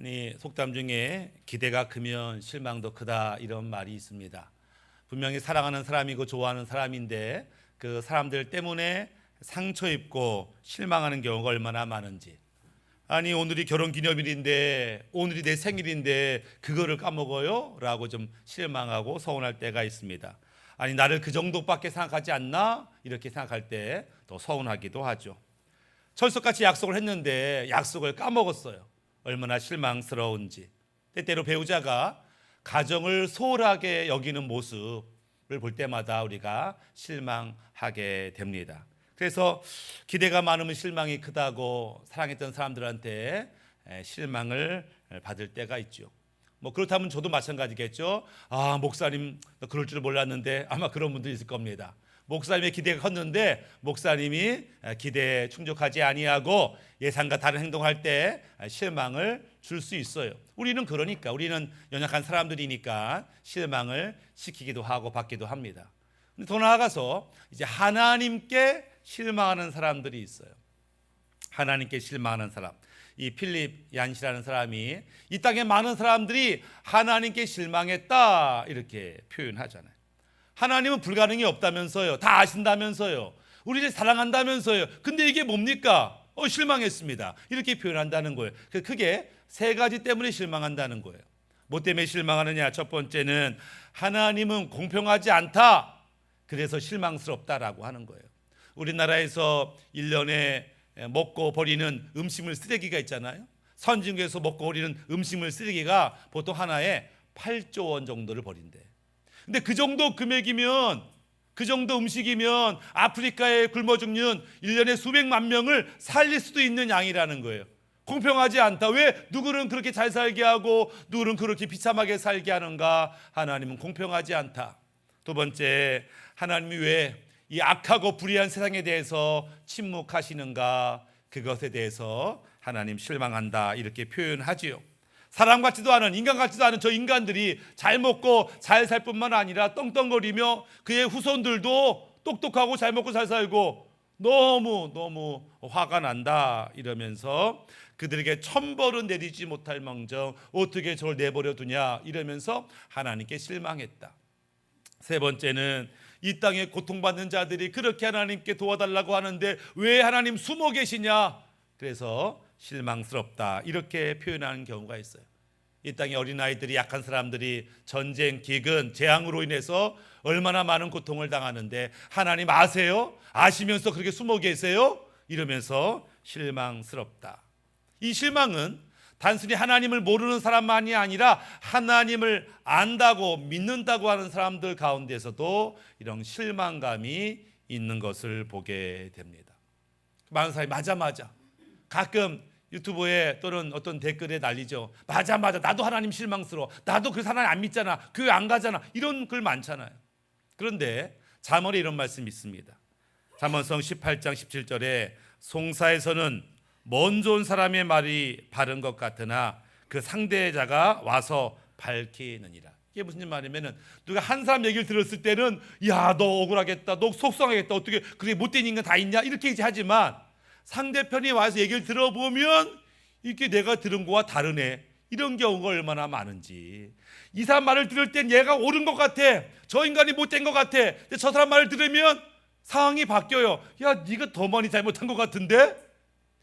흔히 속담 중에 기대가 크면 실망도 크다 이런 말이 있습니다. 분명히 사랑하는 사람이고 좋아하는 사람인데 그 사람들 때문에 상처 입고 실망하는 경우가 얼마나 많은지. 아니 오늘이 결혼기념일인데 오늘이 내 생일인데 그거를 까먹어요? 라고 좀 실망하고 서운할 때가 있습니다. 아니 나를 그 정도밖에 생각하지 않나? 이렇게 생각할 때 더 서운하기도 하죠. 철석같이 약속을 했는데 약속을 까먹었어요. 얼마나 실망스러운지. 때때로 배우자가 가정을 소홀하게 여기는 모습을 볼 때마다 우리가 실망하게 됩니다. 그래서 기대가 많으면 실망이 크다고 사랑했던 사람들한테 실망을 받을 때가 있죠. 뭐 그렇다면 저도 마찬가지겠죠. 아, 목사님 그럴 줄 몰랐는데 아마 그런 분도 있을 겁니다. 목사님의 기대가 컸는데 목사님이 기대에 충족하지 아니하고 예상과 다른 행동할 때 실망을 줄 수 있어요. 우리는 그러니까 우리는 연약한 사람들이니까 실망을 시키기도 하고 받기도 합니다. 근데 더 나아가서 이제 하나님께 실망하는 사람들이 있어요. 하나님께 실망하는 사람. 이 필립 얀시라는 사람이 이 땅에 많은 사람들이 하나님께 실망했다 이렇게 표현하잖아요. 하나님은 불가능이 없다면서요. 다 아신다면서요. 우리를 사랑한다면서요. 근데 이게 뭡니까? 실망했습니다. 이렇게 표현한다는 거예요. 크게 세 가지 때문에 실망한다는 거예요. 뭐 때문에 실망하느냐? 첫 번째는 하나님은 공평하지 않다. 그래서 실망스럽다라고 하는 거예요. 우리나라에서 1년에 먹고 버리는 음식물 쓰레기가 있잖아요. 선진국에서 먹고 버리는 음식물 쓰레기가 보통 하나에 8조 원 정도를 버린대. 근데 그 정도 금액이면, 그 정도 음식이면 아프리카에 굶어 죽는 1년에 수백만 명을 살릴 수도 있는 양이라는 거예요. 공평하지 않다. 왜 누구는 그렇게 잘 살게 하고 누구는 그렇게 비참하게 살게 하는가? 하나님은 공평하지 않다. 두 번째, 하나님이 왜 이 악하고 불의한 세상에 대해서 침묵하시는가? 그것에 대해서 하나님 실망한다 이렇게 표현하지요. 사람 같지도 않은, 인간 같지도 않은 저 인간들이 잘 먹고 잘 살 뿐만 아니라 떵떵거리며 그의 후손들도 똑똑하고 잘 먹고 잘 살고 너무 화가 난다 이러면서 그들에게 천벌은 내리지 못할 망정 어떻게 저를 내버려 두냐 이러면서 하나님께 실망했다. 세 번째는 이 땅에 고통받는 자들이 그렇게 하나님께 도와달라고 하는데 왜 하나님 숨어 계시냐? 그래서 실망스럽다 이렇게 표현하는 경우가 있어요. 이 땅의 어린아이들이, 약한 사람들이 전쟁, 기근, 재앙으로 인해서 얼마나 많은 고통을 당하는데 하나님 아세요? 아시면서 그렇게 숨어 계세요? 이러면서 실망스럽다. 이 실망은 단순히 하나님을 모르는 사람만이 아니라 하나님을 안다고 믿는다고 하는 사람들 가운데서도 이런 실망감이 있는 것을 보게 됩니다. 많은 사람이 맞아 가끔 유튜브에 또는 어떤 댓글에 날리죠. 맞아 나도 하나님 실망스러워. 나도 그 하나님 안 믿잖아. 교회 안 가잖아. 이런 글 많잖아요. 그런데 잠언에 이런 말씀이 있습니다. 잠언성 18장 17절에 송사에서는 먼저 온 사람의 말이 바른 것 같으나 그 상대자가 와서 밝히느니라. 이게 무슨 말이냐면 누가 한 사람 얘기를 들었을 때는 야, 너 억울하겠다. 너 속상하겠다. 어떻게 그렇게 못된 인간 다 있냐? 이렇게 이제 하지만 상대편이 와서 얘기를 들어보면 이게 내가 들은 거와 다르네. 이런 경우가 얼마나 많은지. 이 사람 말을 들을 땐 얘가 옳은 것 같아. 저 인간이 못된 것 같아. 근데 저 사람 말을 들으면 상황이 바뀌어요. 야, 네가 더 많이 잘못한 것 같은데?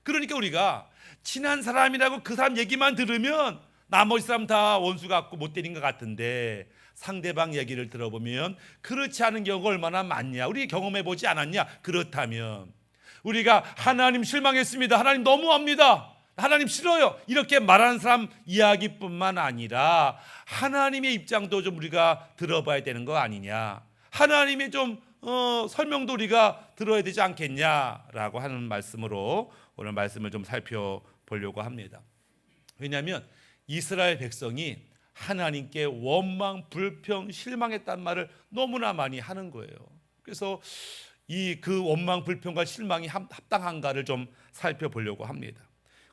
그러니까 우리가 친한 사람이라고 그 사람 얘기만 들으면 나머지 사람 다 원수 같고 못된 것 같은데 상대방 얘기를 들어보면 그렇지 않은 경우가 얼마나 많냐. 우리 경험해보지 않았냐. 그렇다면 우리가 하나님 실망했습니다. 하나님 너무합니다. 하나님 싫어요. 이렇게 말하는 사람 이야기뿐만 아니라 하나님의 입장도 좀 우리가 들어봐야 되는 거 아니냐. 하나님의 좀 설명도 우리가 들어야 되지 않겠냐라고 하는 말씀으로 오늘 말씀을 좀 살펴보려고 합니다. 왜냐하면 이스라엘 백성이 하나님께 원망, 불평, 실망했단 말을 너무나 많이 하는 거예요. 그래서 그 원망, 불평과 실망이 합당한가를 좀 살펴보려고 합니다.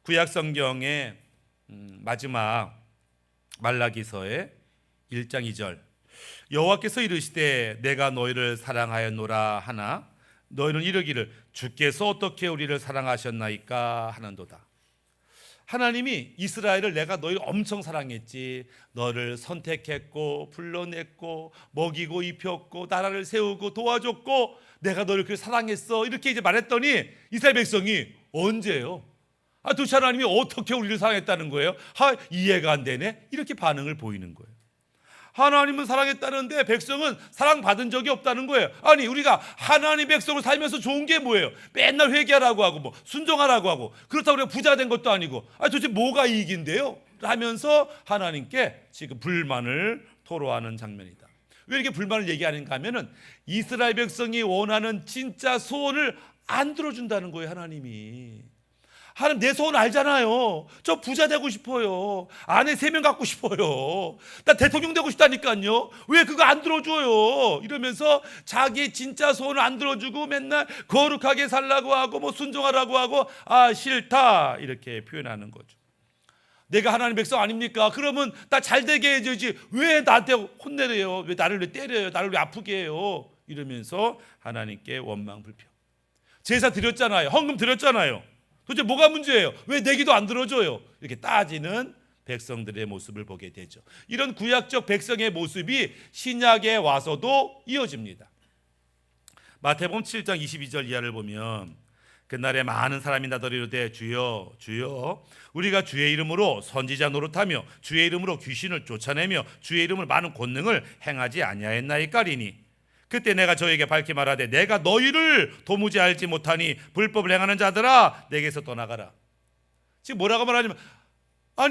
구약 성경의 마지막 말라기서의 1장 2절 여호와께서 이르시되 내가 너희를 사랑하였노라 하나 너희는 이르기를 주께서 어떻게 우리를 사랑하셨나이까 하는도다. 하나님이 이스라엘을 내가 너희를 엄청 사랑했지. 너를 선택했고 불러냈고 먹이고 입혔고 나라를 세우고 도와줬고 내가 너를 그렇게 사랑했어. 이렇게 이제 말했더니 이스라엘 백성이 언제요? 도대체 하나님이 어떻게 우리를 사랑했다는 거예요? 이해가 안 되네. 이렇게 반응을 보이는 거예요. 하나님은 사랑했다는데 백성은 사랑받은 적이 없다는 거예요. 아니 우리가 하나님 백성으로 살면서 좋은 게 뭐예요? 맨날 회개하라고 하고 뭐 순종하라고 하고 그렇다고 우리가 부자 된 것도 아니고 도대체 뭐가 이익인데요? 하면서 하나님께 지금 불만을 토로하는 장면이다. 왜 이렇게 불만을 얘기하는가 하면은 이스라엘 백성이 원하는 진짜 소원을 안 들어준다는 거예요. 하나님 내 소원 알잖아요. 저 부자 되고 싶어요. 아내 3명 갖고 싶어요. 나 대통령 되고 싶다니까요. 왜 그거 안 들어줘요? 이러면서 자기 진짜 소원을 안 들어주고 맨날 거룩하게 살라고 하고 뭐 순종하라고 하고 싫다 이렇게 표현하는 거죠. 내가 하나님 백성 아닙니까? 그러면 나 잘되게 해야지. 왜 나한테 혼내래요? 왜 나를 왜 때려요? 나를 왜 아프게 해요? 이러면서 하나님께 원망 불평. 제사 드렸잖아요. 헌금 드렸잖아요. 도대체 뭐가 문제예요? 왜 내 기도 안 들어줘요? 이렇게 따지는 백성들의 모습을 보게 되죠. 이런 구약적 백성의 모습이 신약에 와서도 이어집니다. 마태복음 7장 22절 이하를 보면 그날에 많은 사람이 나더리로되 주여 주여 우리가 주의 이름으로 선지자 노릇하며 주의 이름으로 귀신을 쫓아내며 주의 이름으로 많은 권능을 행하지 아니하였나이까리니 그때 내가 저에게 밝히 말하되 내가 너희를 도무지 알지 못하니 불법을 행하는 자들아 내게서 떠나가라. 지금 뭐라고 말하냐면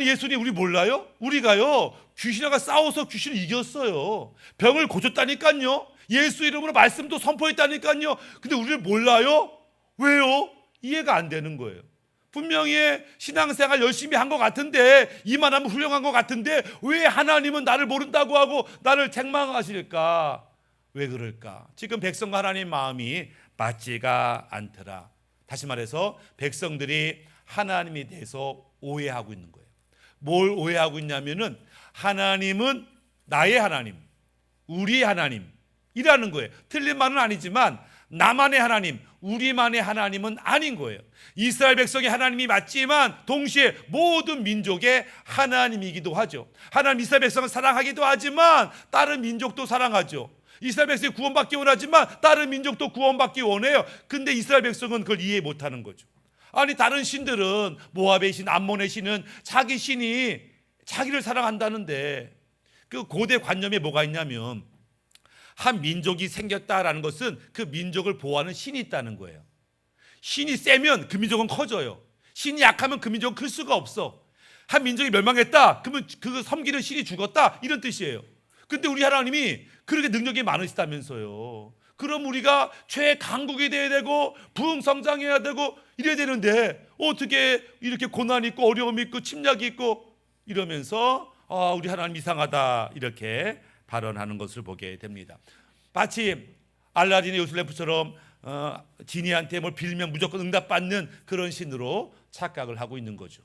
예수님 우리 몰라요? 우리가요 귀신하고 싸워서 귀신을 이겼어요. 병을 고쳤다니까요. 예수 이름으로 말씀도 선포했다니까요. 근데 우리를 몰라요? 왜요? 이해가 안 되는 거예요. 분명히 신앙생활 열심히 한 것 같은데 이만하면 훌륭한 것 같은데 왜 하나님은 나를 모른다고 하고 나를 책망하실까? 왜 그럴까? 지금 백성과 하나님 마음이 맞지가 않더라. 다시 말해서 백성들이 하나님에 대해서 오해하고 있는 거예요. 뭘 오해하고 있냐면은 하나님은 나의 하나님, 우리의 하나님이라는 거예요. 틀린 말은 아니지만 나만의 하나님, 우리만의 하나님은 아닌 거예요. 이스라엘 백성의 하나님이 맞지만 동시에 모든 민족의 하나님이기도 하죠. 하나님 이스라엘 백성을 사랑하기도 하지만 다른 민족도 사랑하죠. 이스라엘 백성이 구원받기 원하지만 다른 민족도 구원받기 원해요. 근데 이스라엘 백성은 그걸 이해 못하는 거죠. 다른 신들은 모압의 신, 암몬의 신은 자기 신이 자기를 사랑한다는데 그 고대 관념에 뭐가 있냐면 한 민족이 생겼다라는 것은 그 민족을 보호하는 신이 있다는 거예요. 신이 세면 그 민족은 커져요. 신이 약하면 그 민족은 클 수가 없어. 한 민족이 멸망했다 그러면 그 섬기는 신이 죽었다 이런 뜻이에요. 근데 우리 하나님이 그렇게 능력이 많으시다면서요. 그럼 우리가 최강국이 돼야 되고 부흥성장해야 되고 이래야 되는데 어떻게 이렇게 고난이 있고 어려움이 있고 침략이 있고 이러면서 우리 하나님 이상하다 이렇게 발언하는 것을 보게 됩니다. 마치 알라딘의 요술램프처럼 지니한테 뭘 빌면 무조건 응답받는 그런 신으로 착각을 하고 있는 거죠.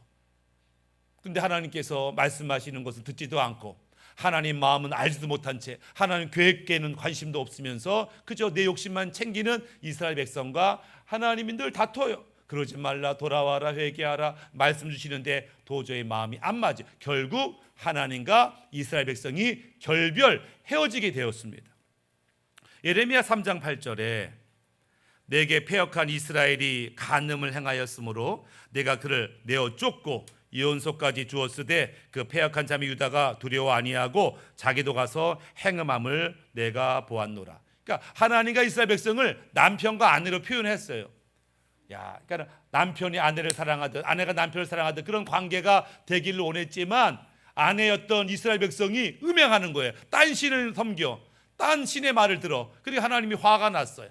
근데 하나님께서 말씀하시는 것을 듣지도 않고 하나님 마음은 알지도 못한 채 하나님 계획에는 관심도 없으면서 그저 내 욕심만 챙기는 이스라엘 백성과 하나님이 늘 다퉈요. 그러지 말라, 돌아와라, 회개하라 말씀 주시는데 도저히 마음이 안 맞아. 결국 하나님과 이스라엘 백성이 결별 헤어지게 되었습니다. 예레미야 3장 8절에 내게 패역한 이스라엘이 간음을 행하였으므로 내가 그를 내어 쫓고 이혼소까지 주었으되 그 패역한 자미 유다가 두려워 아니하고 자기도 가서 행음함을 내가 보았노라. 그러니까 하나님과 이스라엘 백성을 남편과 아내로 표현했어요. 그러니까 남편이 아내를 사랑하듯 아내가 남편을 사랑하듯 그런 관계가 되기를 원했지만 아내였던 이스라엘 백성이 음행하는 거예요. 딴 신을 섬겨, 딴 신의 말을 들어. 그러니까 하나님이 화가 났어요.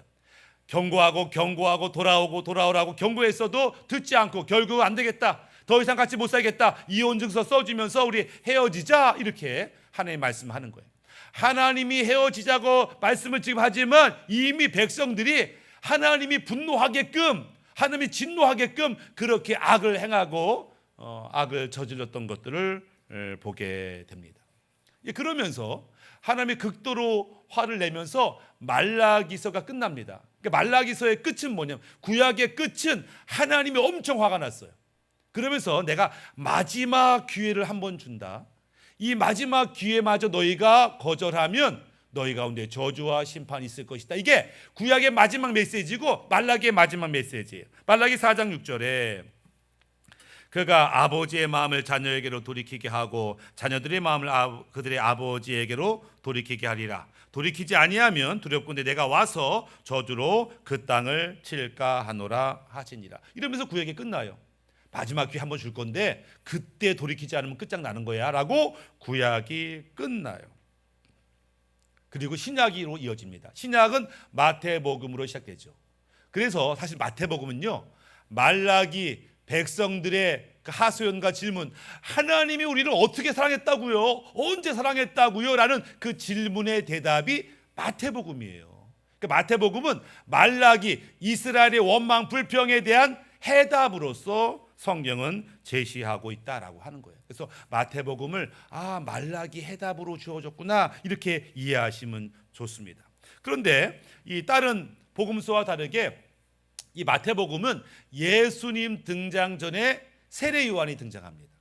경고하고 돌아오라고 경고했어도 듣지 않고 결국 안 되겠다. 더 이상 같이 못 살겠다. 이혼 증서 써주면서 우리 헤어지자 이렇게 하나님 말씀하는 거예요. 하나님이 헤어지자고 말씀을 지금 하지만 이미 백성들이 하나님이 분노하게끔 하나님이 진노하게끔 그렇게 악을 행하고 악을 저질렀던 것들을 보게 됩니다. 그러면서 하나님이 극도로 화를 내면서 말라기서가 끝납니다. 말라기서의 끝은 뭐냐면 구약의 끝은 하나님이 엄청 화가 났어요. 그러면서 내가 마지막 기회를 한번 준다. 이 마지막 기회마저 너희가 거절하면 너희 가운데 저주와 심판이 있을 것이다. 이게 구약의 마지막 메시지고 말라기의 마지막 메시지예요. 말라기 4장 6절에 그가 아버지의 마음을 자녀에게로 돌이키게 하고 자녀들의 마음을 그들의 아버지에게로 돌이키게 하리라. 돌이키지 아니하면 두렵건대 내가 와서 저주로 그 땅을 칠까 하노라 하시니라. 이러면서 구약이 끝나요. 마지막 기회 한번 줄 건데 그때 돌이키지 않으면 끝장나는 거야 라고 구약이 끝나요. 그리고 신약으로 이어집니다. 신약은 마태복음으로 시작되죠. 그래서 사실 마태복음은요, 말라기 백성들의 그 하소연과 질문, 하나님이 우리를 어떻게 사랑했다고요? 언제 사랑했다고요? 라는 그 질문의 대답이 마태복음이에요. 그러니까 마태복음은 말라기 이스라엘의 원망 불평에 대한 해답으로서 성경은 제시하고 있다라고 하는 거예요. 그래서 마태복음을 말라기 해답으로 주어졌구나 이렇게 이해하시면 좋습니다. 그런데 이 다른 복음서와 다르게 이 마태복음은 예수님 등장 전에 세례 요한이 등장합니다.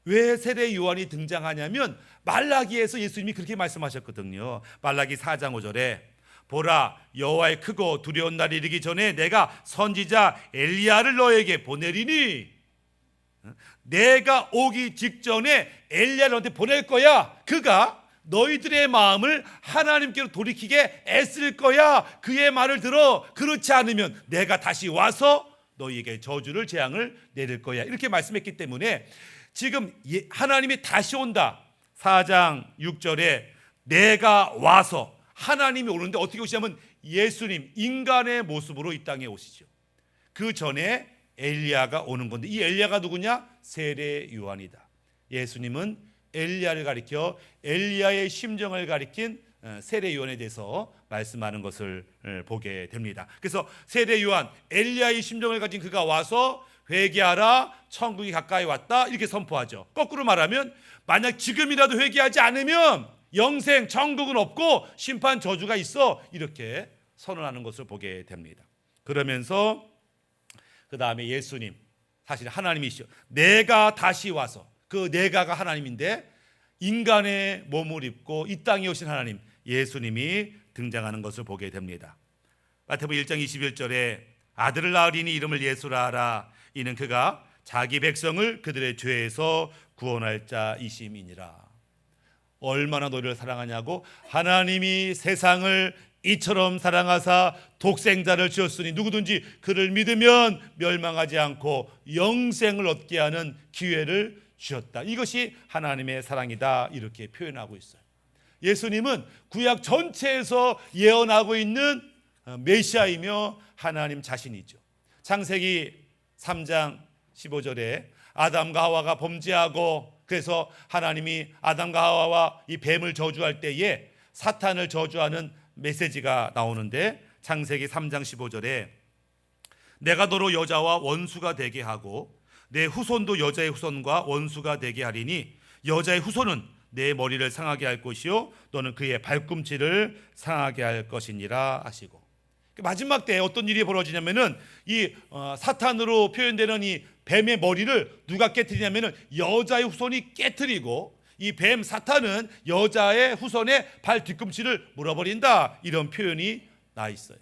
왜 세례 요한이 등장하냐면 말라기에서 예수님이 그렇게 말씀하셨거든요. 말라기 4장 5절에 보라 여호와의 크고 두려운 날이 이르기 전에 내가 선지자 엘리야를 너에게 보내리니 내가 오기 직전에 엘리야를 너한테 보낼 거야. 그가 너희들의 마음을 하나님께로 돌이키게 애쓸 거야. 그의 말을 들어. 그렇지 않으면 내가 다시 와서 너희에게 저주를 재앙을 내릴 거야. 이렇게 말씀했기 때문에 지금 하나님이 다시 온다. 4장 6절에 내가 와서 하나님이 오는데 어떻게 오시냐면 예수님 인간의 모습으로 이 땅에 오시죠. 그 전에 엘리야가 오는 건데 이 엘리야가 누구냐? 세례 요한이다. 예수님은 엘리야를 가리켜 엘리야의 심정을 가리킨 세례 요한에 대해서 말씀하는 것을 보게 됩니다. 그래서 세례 요한 엘리야의 심정을 가진 그가 와서 회개하라 천국이 가까이 왔다 이렇게 선포하죠. 거꾸로 말하면 만약 지금이라도 회개하지 않으면 영생 천국은 없고 심판 저주가 있어 이렇게 선언하는 것을 보게 됩니다. 그러면서 그 다음에 예수님 사실 하나님이시죠. 내가 다시 와서 그 내가가 하나님인데 인간의 몸을 입고 이 땅에 오신 하나님 예수님이 등장하는 것을 보게 됩니다. 마태복음 1장 21절에 아들을 낳으리니 이름을 예수라 하라. 이는 그가 자기 백성을 그들의 죄에서 구원할 자이심이니라. 얼마나 너희를 사랑하냐고 하나님이 세상을 이처럼 사랑하사 독생자를 주었으니 누구든지 그를 믿으면 멸망하지 않고 영생을 얻게 하는 기회를 주셨다. 이것이 하나님의 사랑이다 이렇게 표현하고 있어요. 예수님은 구약 전체에서 예언하고 있는 메시아이며 하나님 자신이죠. 창세기 3장 15절에 아담과 하와가 범죄하고 그래서 하나님이 아담과 하와와 이 뱀을 저주할 때에 사탄을 저주하는 메시지가 나오는데 창세기 3장 15절에 내가 너로 여자와 원수가 되게 하고 내 후손도 여자의 후손과 원수가 되게 하리니 여자의 후손은 내 머리를 상하게 할 것이요 너는 그의 발꿈치를 상하게 할 것이니라 하시고 마지막 때 어떤 일이 벌어지냐면은 이 사탄으로 표현되는 이 뱀의 머리를 누가 깨트리냐면은 여자의 후손이 깨트리고 이 뱀 사탄은 여자의 후손의 발 뒤꿈치를 물어버린다 이런 표현이 나 있어요.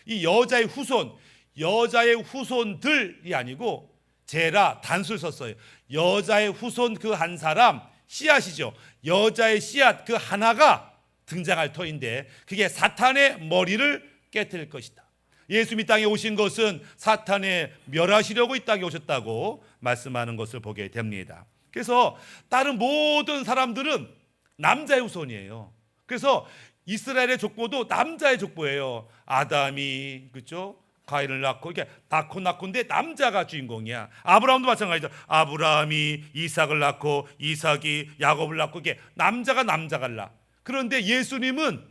이 여자의 후손, 여자의 후손들이 아니고 제라 단수를 썼어요. 여자의 후손 그 한 사람 씨앗이죠. 여자의 씨앗 그 하나가 등장할 터인데 그게 사탄의 머리를 깨뜨릴 것이다. 예수님이 이 땅에 오신 것은 사탄에 멸하시려고 이 땅에 오셨다고 말씀하는 것을 보게 됩니다. 그래서 다른 모든 사람들은 남자의 후손이에요. 그래서 이스라엘의 족보도 남자의 족보예요. 아담이 그렇죠? 가인을 낳고 이게 낳고인데 남자가 주인공이야. 아브라함도 마찬가지죠. 아브라함이 이삭을 낳고 이삭이 야곱을 낳고 이게 남자가 남자를 낳아. 그런데 예수님은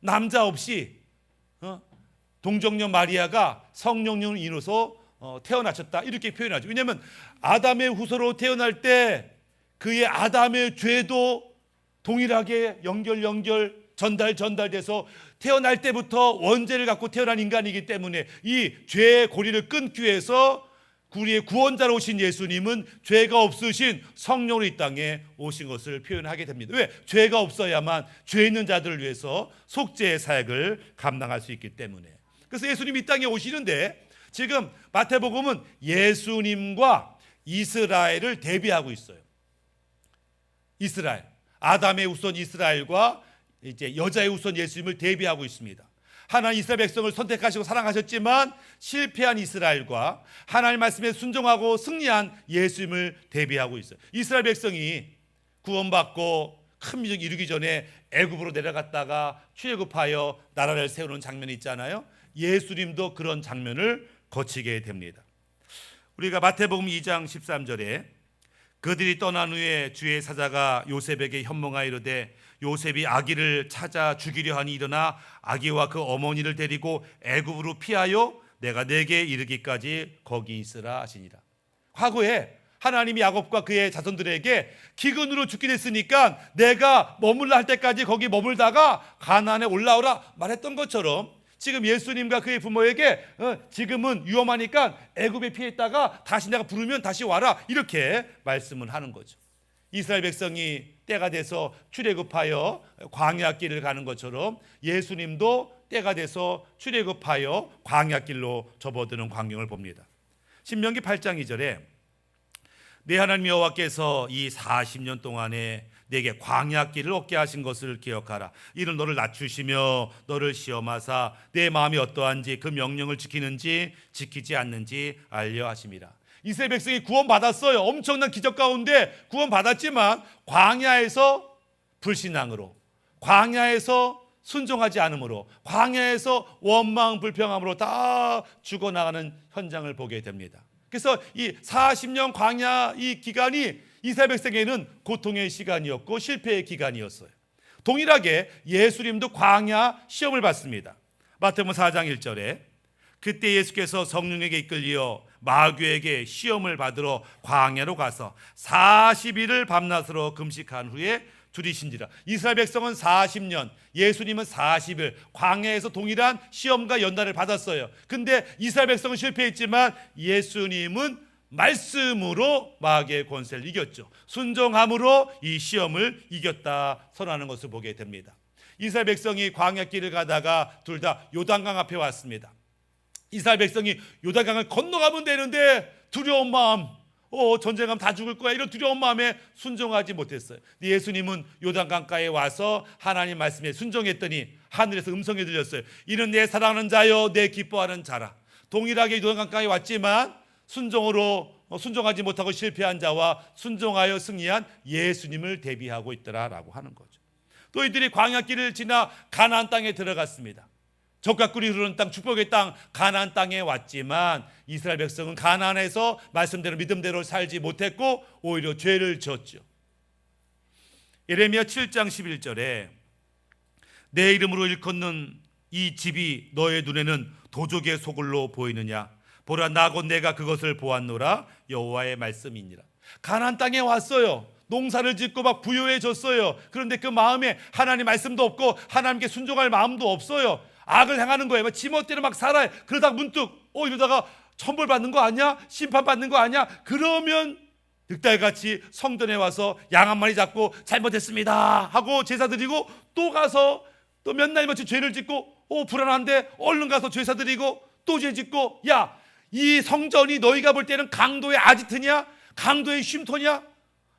남자 없이 동정녀 마리아가 성령님을 인해서 태어나셨다 이렇게 표현하죠. 왜냐하면 아담의 후손으로 태어날 때 그의 아담의 죄도 동일하게 전달돼서 태어날 때부터 원죄를 갖고 태어난 인간이기 때문에 이 죄의 고리를 끊기 위해서 우리의 구원자로 오신 예수님은 죄가 없으신 성령으로 이 땅에 오신 것을 표현하게 됩니다. 왜? 죄가 없어야만 죄 있는 자들을 위해서 속죄의 사역을 감당할 수 있기 때문에. 그래서 예수님이 이 땅에 오시는데 지금 마태복음은 예수님과 이스라엘을 대비하고 있어요. 이스라엘, 아담의 후손 이스라엘과 이제 여자의 후손 예수님을 대비하고 있습니다. 하나님 이스라엘 백성을 선택하시고 사랑하셨지만 실패한 이스라엘과 하나님 말씀에 순종하고 승리한 예수님을 대비하고 있어요. 이스라엘 백성이 구원받고 큰 민족 이루기 전에 애굽으로 내려갔다가 출애굽하여 나라를 세우는 장면이 있잖아요. 예수님도 그런 장면을 거치게 됩니다. 우리가 마태복음 2장 13절에 그들이 떠난 후에 주의 사자가 요셉에게 현몽하여 이르되 요셉이 아기를 찾아 죽이려 하니 일어나 아기와 그 어머니를 데리고 애굽으로 피하여 내가 내게 이르기까지 거기 있으라 하시니라. 과거에 하나님이 야곱과 그의 자손들에게 기근으로 죽게 됐으니까 내가 머물라 할 때까지 거기 머물다가 가나안에 올라오라 말했던 것처럼 지금 예수님과 그의 부모에게 지금은 위험하니까 애굽에 피해 있다가 다시 내가 부르면 다시 와라 이렇게 말씀을 하는 거죠. 이스라엘 백성이 때가 돼서 출애굽하여 광야길을 가는 것처럼 예수님도 때가 돼서 출애굽하여 광야길로 접어드는 광경을 봅니다. 신명기 8장 2절에 내 하나님 여호와께서 이 40년 동안에 내게 광야길을 얻게 하신 것을 기억하라. 이는 너를 낮추시며 너를 시험하사 내 마음이 어떠한지 그 명령을 지키는지 지키지 않는지 알려 하심이라. 이스라엘 백성이 구원받았어요. 엄청난 기적 가운데 구원받았지만 광야에서 불신앙으로, 광야에서 순종하지 않음으로, 광야에서 원망 불평함으로 다 죽어나가는 현장을 보게 됩니다. 그래서 이 40년 광야 이 기간이 이스라엘 백성에게는 고통의 시간이었고 실패의 기간이었어요. 동일하게 예수님도 광야 시험을 받습니다. 마태복음 4장 1절에 그때 예수께서 성령에게 이끌려 마귀에게 시험을 받으러 광야로 가서 40일을 밤낮으로 금식한 후에 들이신지라. 이스라엘 백성은 40년, 예수님은 40일 광야에서 동일한 시험과 연단을 받았어요. 근데 이스라엘 백성은 실패했지만 예수님은 말씀으로 마귀의 권세를 이겼죠. 순종함으로 이 시험을 이겼다 선언하는 것을 보게 됩니다. 이스라엘 백성이 광야길을 가다가 둘 다 요단강 앞에 왔습니다. 이스라엘 백성이 요단강을 건너가면 되는데 두려운 마음, 전쟁하면 다 죽을 거야 이런 두려운 마음에 순종하지 못했어요. 예수님은 요단강가에 와서 하나님 말씀에 순종했더니 하늘에서 음성이 들렸어요. 이는 내 사랑하는 자여 내 기뻐하는 자라. 동일하게 요단강가에 왔지만 순종하지 못하고 실패한 자와 순종하여 승리한 예수님을 대비하고 있더라라고 하는 거죠. 또 이들이 광야길을 지나 가나안 땅에 들어갔습니다. 젖과 꿀이 흐르는 땅, 축복의 땅 가나안 땅에 왔지만 이스라엘 백성은 가나안에서 말씀대로 믿음대로 살지 못했고 오히려 죄를 지었죠. 예레미야 7장 11절에 내 이름으로 일컫는 이 집이 너의 눈에는 도적의 소굴로 보이느냐? 보라 나 곧 내가 그것을 보았노라 여호와의 말씀이니라. 가나안 땅에 왔어요. 농사를 짓고 막 부유해졌어요. 그런데 그 마음에 하나님 말씀도 없고 하나님께 순종할 마음도 없어요. 악을 행하는 거예요. 지멋대로 막 살아요. 그러다가 문득 이러다가 천벌 받는 거 아니야? 심판 받는 거 아니야? 그러면 늑달같이 성전에 와서 양 한 마리 잡고 잘못했습니다 하고 제사 드리고 또 가서 또 몇 날 며칠 죄를 짓고 불안한데 얼른 가서 제사 드리고 또 죄 짓고 이 성전이 너희가 볼 때는 강도의 아지트냐? 강도의 쉼터냐?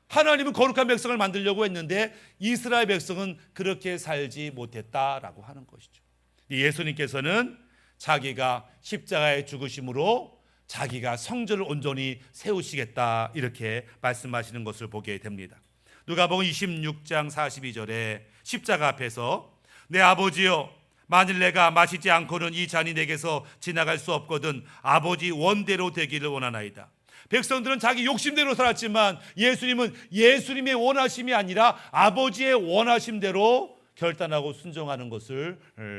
하나님은 거룩한 백성을 만들려고 했는데 이스라엘 백성은 그렇게 살지 못했다라고 하는 것이죠. 예수님께서는 자기가 십자가에 죽으심으로 자기가 성전을 온전히 세우시겠다 이렇게 말씀하시는 것을 보게 됩니다. 누가복음 26장 42절에 십자가 앞에서 내 아버지여 만일 내가 마시지 않고는 이 잔이 내게서 지나갈 수 없거든 아버지 원대로 되기를 원하나이다. 백성들은 자기 욕심대로 살았지만 예수님은 예수님의 원하심이 아니라 아버지의 원하심대로 결단하고 순종하는 것을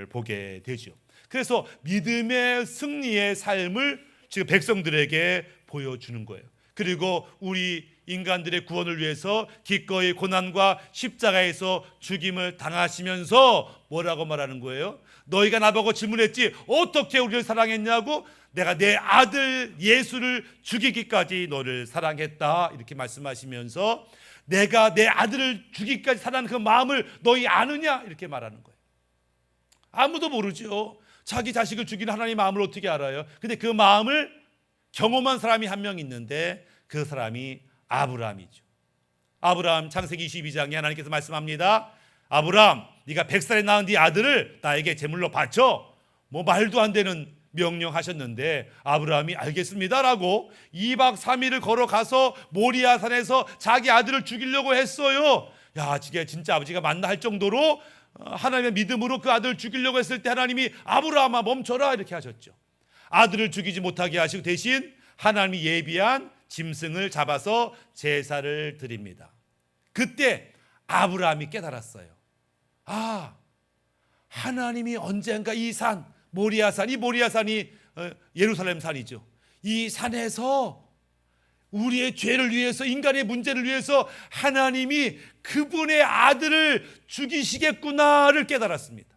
보게 되죠. 그래서 믿음의 승리의 삶을 지금 백성들에게 보여주는 거예요. 그리고 우리 인간들의 구원을 위해서 기꺼이 고난과 십자가에서 죽임을 당하시면서 뭐라고 말하는 거예요? 너희가 나보고 질문했지 어떻게 우리를 사랑했냐고. 내가 내 아들 예수를 죽이기까지 너를 사랑했다 이렇게 말씀하시면서 내가 내 아들을 죽이기까지 사랑하는 그 마음을 너희 아느냐 이렇게 말하는 거예요. 아무도 모르죠. 자기 자식을 죽이는 하나님의 마음을 어떻게 알아요? 근데 그 마음을 경험한 사람이 한 명 있는데 그 사람이 아브라함이죠. 아브라함 창세기 22장에 하나님께서 말씀합니다. 아브라함 네가 100살에 낳은 네 아들을 나에게 제물로 바쳐. 뭐 말도 안 되는 명령하셨는데 아브라함이 알겠습니다라고 2박 3일을 걸어가서 모리아산에서 자기 아들을 죽이려고 했어요. 야, 진짜 아버지가 맞나 할 정도로 하나님의 믿음으로 그 아들을 죽이려고 했을 때 하나님이 아브라함아 멈춰라 이렇게 하셨죠. 아들을 죽이지 못하게 하시고 대신 하나님이 예비한 짐승을 잡아서 제사를 드립니다. 그때 아브라함이 깨달았어요. 아, 하나님이 언젠가 이 산 모리아산, 이 모리아산이 예루살렘 산이죠. 이 산에서 우리의 죄를 위해서, 인간의 문제를 위해서 하나님이 그분의 아들을 죽이시겠구나를 깨달았습니다.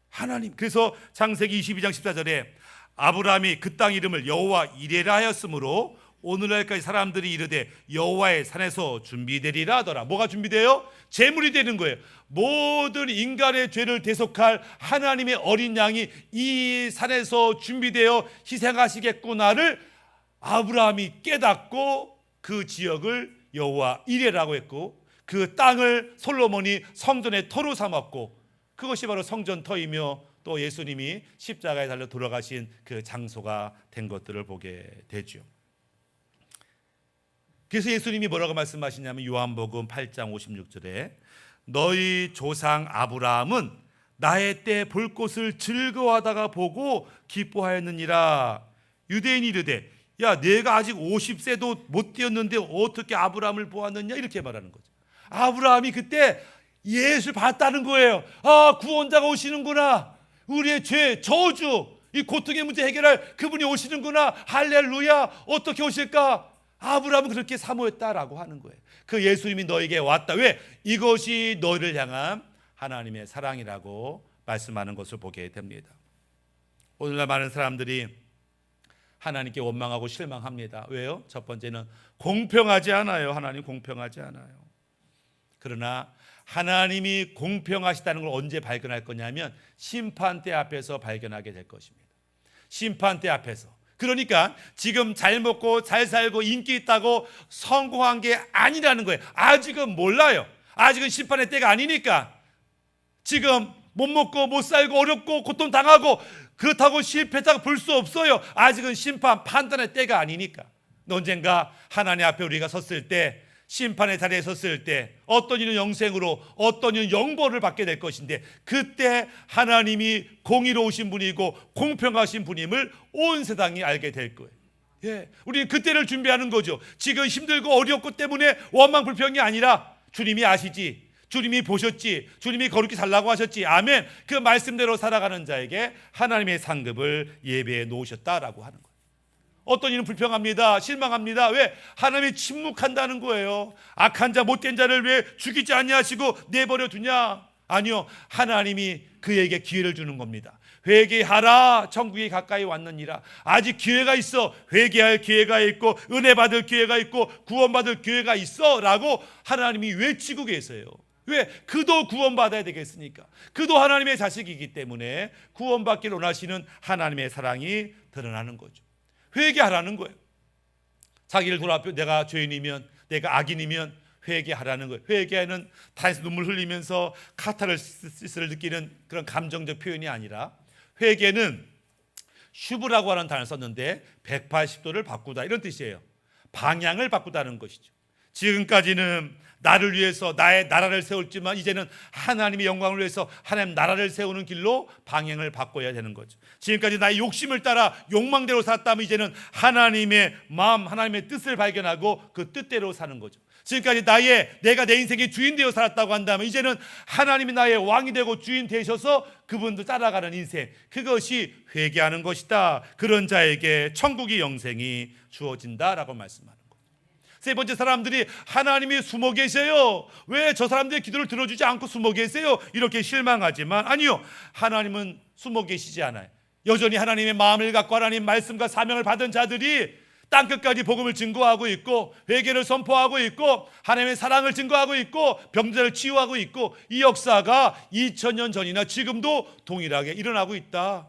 하나님, 그래서 창세기 22장 14절에 아브라함이 그 땅 이름을 여호와 이레라 하였으므로 오늘날까지 사람들이 이르되 여호와의 산에서 준비되리라 하더라. 뭐가 준비돼요? 제물이 되는 거예요. 모든 인간의 죄를 대속할 하나님의 어린 양이 이 산에서 준비되어 희생하시겠구나를 아브라함이 깨닫고 그 지역을 여호와 이레라고 했고 그 땅을 솔로몬이 성전의 터로 삼았고 그것이 바로 성전 터이며 또 예수님이 십자가에 달려 돌아가신 그 장소가 된 것들을 보게 되죠. 그래서 예수님이 뭐라고 말씀하시냐면 요한복음 8장 56절에 너희 조상 아브라함은 나의 때 볼 것을 즐거워하다가 보고 기뻐하였느니라. 유대인이 이르되 야 내가 아직 50세도 못 되었는데 어떻게 아브라함을 보았느냐 이렇게 말하는 거죠. 아브라함이 그때 예수를 봤다는 거예요. 아, 구원자가 오시는구나. 우리의 죄, 저주, 이 고통의 문제 해결할 그분이 오시는구나. 할렐루야. 어떻게 오실까? 아브라함은 그렇게 사모했다라고 하는 거예요. 그 예수님이 너에게 왔다. 왜? 이것이 너희를 향한 하나님의 사랑이라고 말씀하는 것을 보게 됩니다. 오늘날 많은 사람들이 하나님께 원망하고 실망합니다. 왜요? 첫 번째는 공평하지 않아요. 하나님 공평하지 않아요. 그러나 하나님이 공평하시다는 걸 언제 발견할 거냐면 심판대 앞에서 발견하게 될 것입니다. 심판대 앞에서. 그러니까 지금 잘 먹고 잘 살고 인기 있다고 성공한 게 아니라는 거예요. 아직은 몰라요. 아직은 심판의 때가 아니니까. 지금 못 먹고 못 살고 어렵고 고통당하고 그렇다고 실패했다고 볼 수 없어요. 아직은 심판 판단의 때가 아니니까. 언젠가 하나님 앞에 우리가 섰을 때 심판의 자리에 섰을 때 어떤 이는 영생으로 어떤 이는 영벌을 받게 될 것인데 그때 하나님이 공의로우신 분이고 공평하신 분임을 온 세상이 알게 될 거예요. 예, 우리는 그때를 준비하는 거죠. 지금 힘들고 어렵고 때문에 원망 불평이 아니라 주님이 아시지, 주님이 보셨지, 주님이 거룩히 살라고 하셨지. 아멘. 그 말씀대로 살아가는 자에게 하나님의 상급을 예배해 놓으셨다라고 하는 거예요. 어떤 이는 불평합니다. 실망합니다. 왜? 하나님이 침묵한다는 거예요. 악한 자 못된 자를 왜 죽이지 아니하시고 내버려 두냐? 아니요. 하나님이 그에게 기회를 주는 겁니다. 회개하라. 천국이 가까이 왔느니라. 아직 기회가 있어. 회개할 기회가 있고 은혜 받을 기회가 있고 구원받을 기회가 있어 라고 하나님이 외치고 계세요. 왜? 그도 구원받아야 되겠으니까. 그도 하나님의 자식이기 때문에 구원받기를 원하시는 하나님의 사랑이 드러나는 거죠. 회개하라는 거예요. 자기를 돌아보고 내가 죄인이면 내가 악인이면 회개하라는 거예요. 회개는 단순히 눈물 흘리면서 카타르시스를 느끼는 그런 감정적 표현이 아니라 회개는 슈브라고 하는 단어를 썼는데 180도를 바꾸다 이런 뜻이에요. 방향을 바꾸다는 것이죠. 지금까지는 나를 위해서 나의 나라를 세웠지만 이제는 하나님의 영광을 위해서 하나님 나라를 세우는 길로 방향을 바꿔야 되는 거죠. 지금까지 나의 욕심을 따라 욕망대로 살았다면 이제는 하나님의 마음, 하나님의 뜻을 발견하고 그 뜻대로 사는 거죠. 지금까지 내가 내 인생의 주인 되어 살았다고 한다면 이제는 하나님이 나의 왕이 되고 주인 되셔서 그분도 따라가는 인생, 그것이 회개하는 것이다. 그런 자에게 천국의 영생이 주어진다라고 말씀합니다. 세 번째, 사람들이 하나님이 숨어 계세요, 왜 저 사람들의 기도를 들어주지 않고 숨어 계세요, 이렇게 실망하지만 아니요, 하나님은 숨어 계시지 않아요. 여전히 하나님의 마음을 갖고 하나님 말씀과 사명을 받은 자들이 땅끝까지 복음을 증거하고 있고 회개를 선포하고 있고 하나님의 사랑을 증거하고 있고 병자를 치유하고 있고, 이 역사가 2000년 전이나 지금도 동일하게 일어나고 있다.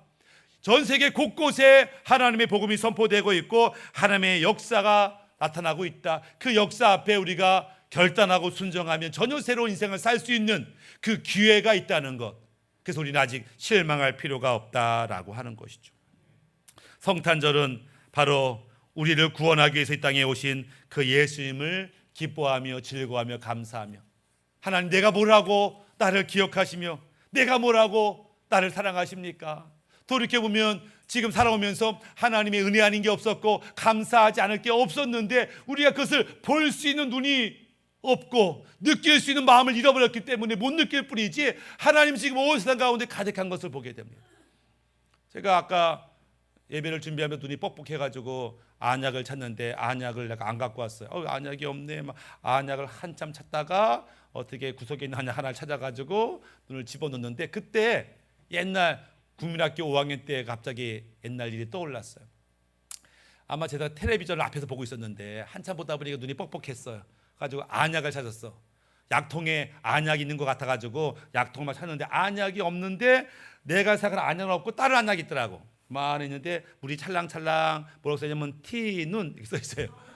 전 세계 곳곳에 하나님의 복음이 선포되고 있고 하나님의 역사가 나타나고 있다. 그 역사 앞에 우리가 결단하고 순종하면 전혀 새로운 인생을 살 수 있는 그 기회가 있다는 것, 그래서 우리는 아직 실망할 필요가 없다라고 하는 것이죠. 성탄절은 바로 우리를 구원하기 위해서 이 땅에 오신 그 예수님을 기뻐하며 즐거워하며 감사하며, 하나님 내가 뭐라고 나를 기억하시며 내가 뭐라고 나를 사랑하십니까? 돌이켜보면 지금 살아오면서 하나님의 은혜 아닌 게 없었고 감사하지 않을 게 없었는데 우리가 그것을 볼 수 있는 눈이 없고 느낄 수 있는 마음을 잃어버렸기 때문에 못 느낄 뿐이지 하나님 지금 온 세상 가운데 가득한 것을 보게 됩니다. 제가 아까 예배를 준비하며 눈이 뻑뻑해가지고 안약을 찾는데 안약을 내가 안 갖고 왔어요. 안약이 없네. 막 안약을 한참 찾다가 어떻게 구석에 있는 안약 하나를 찾아가지고 눈을 집어넣는데, 그때 옛날 국민학교 5학년 때 갑자기 옛날 일이 떠올랐어요. 아마 제가 텔레비전을 앞에서 보고 있었는데 한참 보다 보니까 눈이 뻑뻑했어요. 가지고 안약을 찾았어. 약통에 안약이 있는 것 같아가지고 약통만 찾는데 안약이 없는데 내가 생각한 안약은 없고 다른 안약이 있더라고. 만 있는데 물이 찰랑찰랑 뭐라고 써있냐면 티눈 이렇게 써있어요.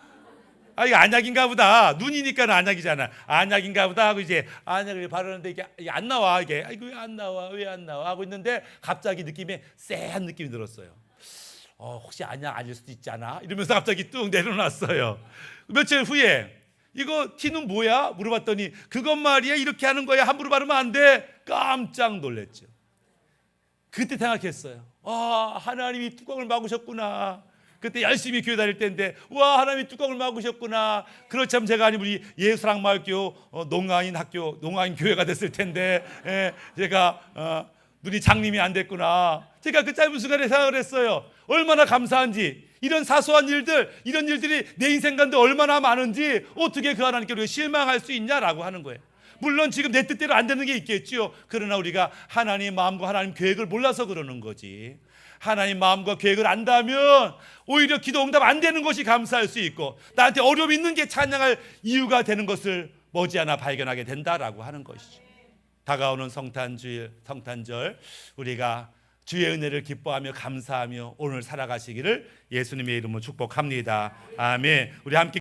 이게 안약인가 보다. 눈이니까 안약이잖아. 안약인가 보다 하고 이제 안약을 바르는데 이게 안 나와. 이게 왜 안 나와 왜 안 나와 하고 있는데 갑자기 느낌에 쎄한 느낌이 들었어요. 혹시 안약 아닐 수도 있잖아 이러면서 갑자기 뚝 내려놨어요. 며칠 후에 이거 티는 뭐야? 물어봤더니 그것 말이야 이렇게 하는 거야, 함부로 바르면 안 돼. 깜짝 놀랐죠. 그때 생각했어요. 하나님이 뚜껑을 막으셨구나. 그때 열심히 교회 다닐 때인데 와, 하나님이 뚜껑을 막으셨구나. 그렇다면 제가 아니면 우리 예수랑마을교 농아인 학교, 농아인 교회가 됐을 텐데 제가 눈이 장님이 안 됐구나. 제가 그 짧은 시간에 생각을 했어요. 얼마나 감사한지. 이런 사소한 일들, 이런 일들이 내 인생 가운데 얼마나 많은지 어떻게 그 하나님께 우리가 실망할 수 있냐라고 하는 거예요. 물론 지금 내 뜻대로 안 되는 게 있겠지요. 그러나 우리가 하나님의 마음과 하나님 계획을 몰라서 그러는 거지. 하나님 마음과 계획을 안다면 오히려 기도 응답 안 되는 것이 감사할 수 있고 나한테 어려움이 있는 게 찬양할 이유가 되는 것을 머지않아 발견하게 된다라고 하는 것이죠. 다가오는 성탄절 우리가 주의 은혜를 기뻐하며 감사하며 오늘 살아가시기를 예수님의 이름으로 축복합니다. 아멘. 우리 함께